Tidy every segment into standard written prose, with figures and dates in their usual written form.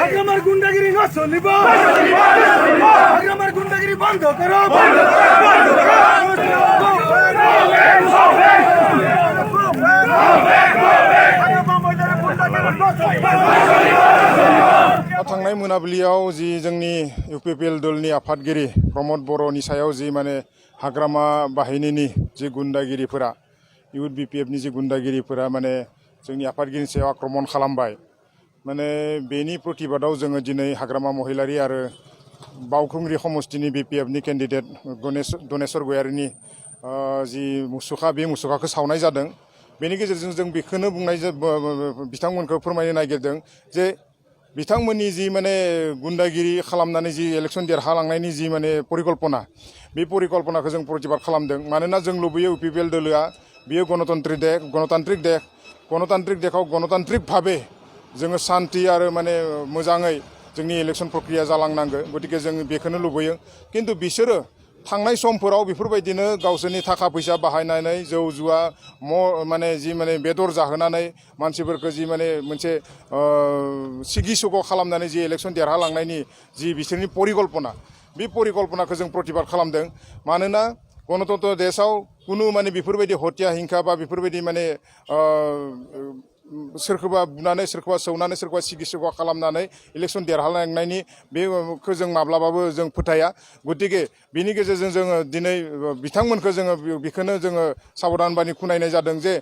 আগ্রামার গুন্ডাগিরি না চলিব আগ্রামার গুন্ডাগিরি বন্ধ করো थांनाय मोनाबिलियाव जि जोंनि इउपिपिएल दलनि आफादगिरि प्रमद बर'नि सायाव जि माने हाग्रामा बाहिनीनि जि गुन्डागिरिफोरा इउथ बिपिएफनि जि गुन्डागिरिफोरा माने जोंनि आफादगिरिनि सायाव आक्रमण खालामबाय माने बेनि प्रतिबादाव जोङो दिनै हाग्रामा महिलारि आरो बावखुंग्रि समष्टिनि बिपिएफनि केन्डिडेट दनेश्वर गयारिनि जि मुसुखा बे मुसुखाखौ सावनाय जादों बेनि गेजेरजों जों बेखौनो बुंनाय बिथांमोनखौ फोरमायनो नागिरदों जे बिथांमोननि जि माने गुन्डागिरि खालामनानै जि इलेक्सन देरहालांनायनि जि माने परिकल्पना बे परिकल्पनाखौ जों प्रतिबाद खालामदों मानोना जों लुबैयो इउपिपिएल दलआ बेयो गणतान्त्रिक देशआव गणतान्त्रिक भाबे जोङो शान्ति आरो माने मोजाङै जोंनि इलेक्सन प्रक्रिया जालांनांगौ गतिके जों बेखौनो लुबैयो खिन्थु बिसोरो थांनाय समफोराव बेफोरबायदिनो गावसोरनि थाखा फैसा बाहायनानै जौ जुवा माने जि माने बेदर जाहोनानै मानसिफोरखौ जि माने मोनसे सिगि सुग खालामनानै जि इलेक्सन देरहालांनायनि जि बिसोरनि परिकल्पना बे परिकल्पनाखौ जों प्रतिबाद खालामदों मानोना गणतन्त्र देशआव कुनु माने बेफोरबायदि हत्या हिंसा बा बेफोरबायदि माने सोरखौबा बुनानै सोरखौबा सौनानै सोरखौबा सिगि सुग खालामनानै इलेक्सन देरहालांनायनि बेखौ जों माब्लाबाबो जों फोथाया गतिके बिनि गेजेरजों जोङो दिनै बिथांमोनखौ जोङो बेखौनो जोङो साबधान बानि खुनायनाय जादों जे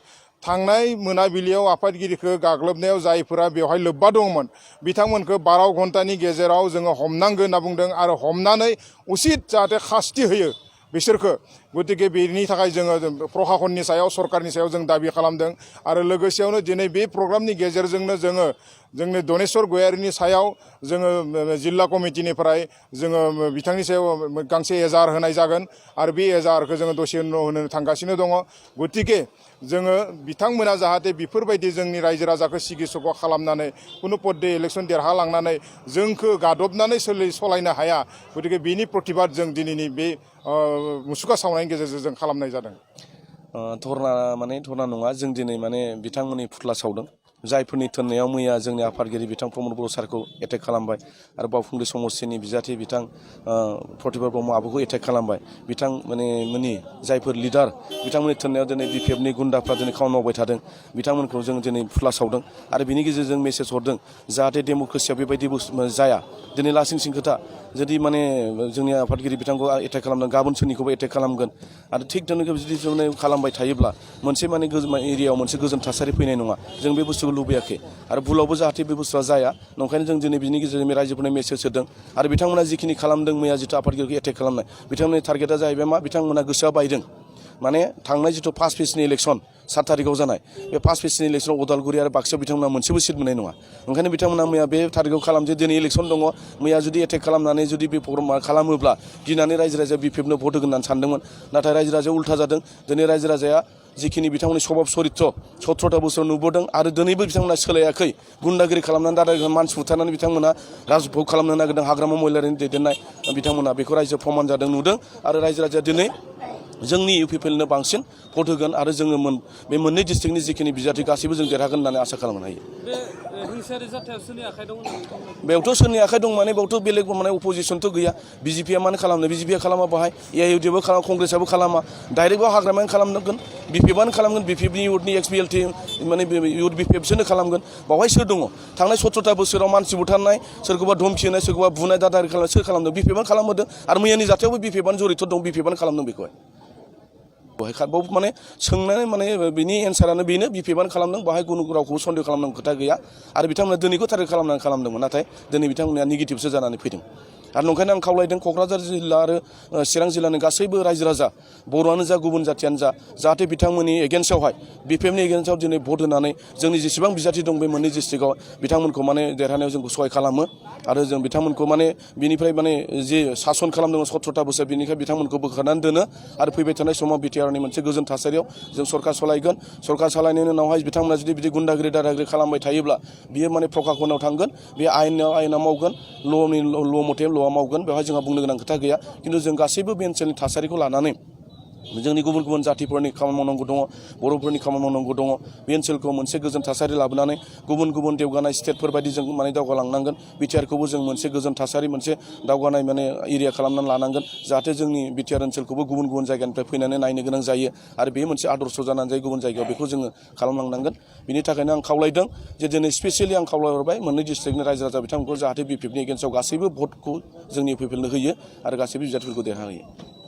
थांनाय मोनाबिलियाव आफादगिरिखौ गाग्लोबनायाव जायफोरा बेवहाय लोब्बा दंमोन बिथांमोनखौ 12 घन्टानि गेजेराव जोङो हमनांगोन होनना बुंदों आरो हमनानै उचित जाहाथे शास्ति होयो बिसोरखौ गतिके बेनि थाखाय जोङो प्रशासननि सायाव सरकारनि सायाव जों दाबि खालामदों आरो लोगोसेयावनो दिनै बे प्रग्रामनि गेजेरजोंनो जोङो जोंनि दनेश्वर गयारिनि सायाव जोङो जिल्ला कमिटिनिफ्राय जोङो बिथांनि सायाव गांसे एजार होनाय जागोन आरो बे एजारखौ जोङो दसे उनाव होनो थांगासिनो दङ गतिके जोङो बिथांमोना जाहाथे बेफोरबायदि जोंनि रायजो राजाखौ सिगि सग खालामनानै कुनु पदे इलेक्सन देरहालांनानै जोंखौ गादबनानै सलायनो हाया गतिके बेनि प्रतिबाद जों दिनैनि बे मुसुखा सावनायनि गेजेरजों जों खालामनाय जादों धरना नङा जों दिनै माने बिथांमोननि फुथ्ला सावदों जायफोरनि थोननायाव मैया जोंनि आफादगिरि बिथां प्रमद बर' सारखौ एटेक खालामबाय आरो बावखुंग्रि समष्टिनि बिजाथि बिथां प्रतिभा ब्रह्म आब'खौ एटेक खालामबाय बिथांमोननि जायफोर लिडार बिथांमोननि थोननायाव दिनै बिपिएफनि गुन्डाफ्रा दिनै खामानि मावबाय थादों बिथांमोनखौ जों दिनै फुथ्ला सावदों आरो बिनि गेजेरजों मेसेज हरदों जाहाथे डेम'क्रेसियाव बेबायदि जाया दिनै लासिं खोथा जुदि माने जोंनि आफादगिरि बिथांखौ एटेक खालामदों गाबोन सोरनिखौबो एटेक खालामगोन आरो थिग তেনেকৈ जुदि खालामबाय थायोब्ला मोनसे माने एरियायाव मोनसे गोजोन थासारि फैनाय नङा जों बे बुस्थुखौ लुबैयाखै आरो भुलावबो जाहाथे बे बुस्थुआ जाया नंखायनो जों दिनै बिनि गेजेरजों रायजोफोरनो मेसेज होदों आरो बिथांमोना जिखिनि खालामदों मैया जिथु आफादगिरिखौ एटेक खालामनाय बिथांमोननि टारगेटआ जाहैबाय मा बिथांमोना गोसोआ बायदों माने थांनाय जिथु 5 फेजनि इलेक्सन 7 तारिखआव जानाय बे 5 फेजनि इलेक्सनाव उदालगुरि आरो बाक्सायाव बिथांमोना मोनसेबो सिट मोननाय नङा ओंखायनो बिथांमोना मैया बे तारिखआव खालामजे दिनै इलेक्सन दङ मैया जुदि एटेक खालामनानै जुदि बे प्रग्राम खालामोब्ला गिनानै रायजो राजाया बिपिएफनो भट होगोन होननानै सानदोंमोन नाथाय रायजो राजाया उल्था जादों दिनै रायजो राजाया जिखिनि बिथांमोननि स्वभाब चरित्र 17 बोसोर नुबोदों आरो दिनैबो बिथांमोना सोलायाखै गुन्डागिरि खालामनानै दादा मानसि बुथारनानै बिथांमोना राजभोग खालामनो नागिरदों हाग्रामा महिलारिनि दैदेननाय बिथांमोना बेखौ रायजो प्रमाण जादों नुदों आरो रायजो राजाया दिनै जोंनि इउपिपिएलनो बांसिन भट होगोन आरो जोङो बे मोननै डिस्ट्रिक्टनि जिखिनि बिजाथि गासैबो जों देरहागोन होननानै आसा खालामनो हायो बेयावथ' सोरनि आखाइ दं माने बेयावथ' बेलेग माने अपोजिसनथ' गैया बिजेपिया मानो खालामनो बिजेपिया खालामा बाहाय एआइइउडिएफबो खालामा कंग्रेसआबो खालामा डाइरेक्टआव हाग्रामायानो खालामनांगोन बिपिएफआनो खालामगोन बिपिएफनि इउथनि एक्सपिएलटि माने इउथ बिपिएफसोनो खालामगोन बावहाय सोर दङ थांनाय 17 बोसोराव मानसि बुथारनाय सोरखौबा धमखि होनाय सोरखौबा बुनाय दादारि खालामनाय सोर खालामदों बिपिएफआनो खालामहोदों आरो मैयानि जाथायावबो बिपिएफआनो जरित दं बिपिएफआनो खालामदों बेखौहाय माने सोंनानै माने बिनि एन्सारानो बेनो बिपिएफआनो खालामदों बाहाय कुनु रावखौबो सन्देह खालामनांगौ खोथा गैया आरो बिथांमोना दिनैखौ टारगेट खालामदोंमोन नाथाय दिनै बिथांमोना नेगेटिभसो जानानै फैदों आरो नंखायनो आं खावलायदों क'क्राझार जिल्ला आरो चिरां जिल्लानि गासैबो रायजो राजा बर'आनो जा गुबुन जाथियानो जा जाहाथे बिथांमोननि एगेन्स्टआवहाय बिपिएफनि एगेन्स्टआव दिनै भट होनानै जोंनि जेसेबां बिजाथि दं बे मोननै डिस्ट्रिक्टआव बिथांमोनखौ माने देरहानायाव जोंखौ सहाय खालामो आरो जों बिथांमोनखौ माने बिनिफ्राय माने जे सासन खालामदोंमोन 17 बोसोर बिनिफ्राय बिथांमोनखौ बोखारनानै दोनो आरो फैबाय थानाय समाव बिटिआरनि मोनसे गोजोन थासारियाव जों सरकार सालायगोन सरकार सालायनायनि उनावहाय बिथांमोना जुदि बिदि गुन्डागिरि दादागिरि खालामबाय थायोब्ला बियो माने प्रखाखनाव थांगोन बे आयेना मावगोन ल' मथे ल'आ मावगोन बेवहाय जोंहा बुंनो गोनां खोथा गैया खिन्थु जों गासैबो बे ओनसोलनि थासारिखौ लानानै जोंनि गुबुन गुबुन जातिफोरनि खामानि मावनांगौ दङ बर'फोरनि खामानि मावनांगौ दङ बे ओनसोलखौ मोनसे गोजोन थासारि लाबोनानै गुबुन गुबुन देवगानाय स्टेटफोर बायदि जों माने दावगालांनांगोन बिटिआरखौबो जों मोनसे गोजोन थासारि मोनसे दावगानाय माने एरिया खालामनानै लानांगोन जाहाथे जोंनि बिटिआर ओनसोलखौबो गुबुन गुबुन जायगानिफ्राय फैनानै नायनो गोनां जायो आरो बे मोनसे आदर्श जानानै जायो गुबुन जायगायाव बेखौ जोङो खालामलांनांगोन बिनि थाखायनो आं खावलायदों जे दिनै स्पेसियेलि आं खावलायहरबाय मोननै डिस्ट्रिक्टनि रायजो राजा बिथांमोनखौ जाहाथे बिपिएफनि एगेन्स्टआव गासैबो भटखौ जोंनि इउपिपिएलनो होयो आरो गासैबो बिजाथिफोरखौ देरहाहोयो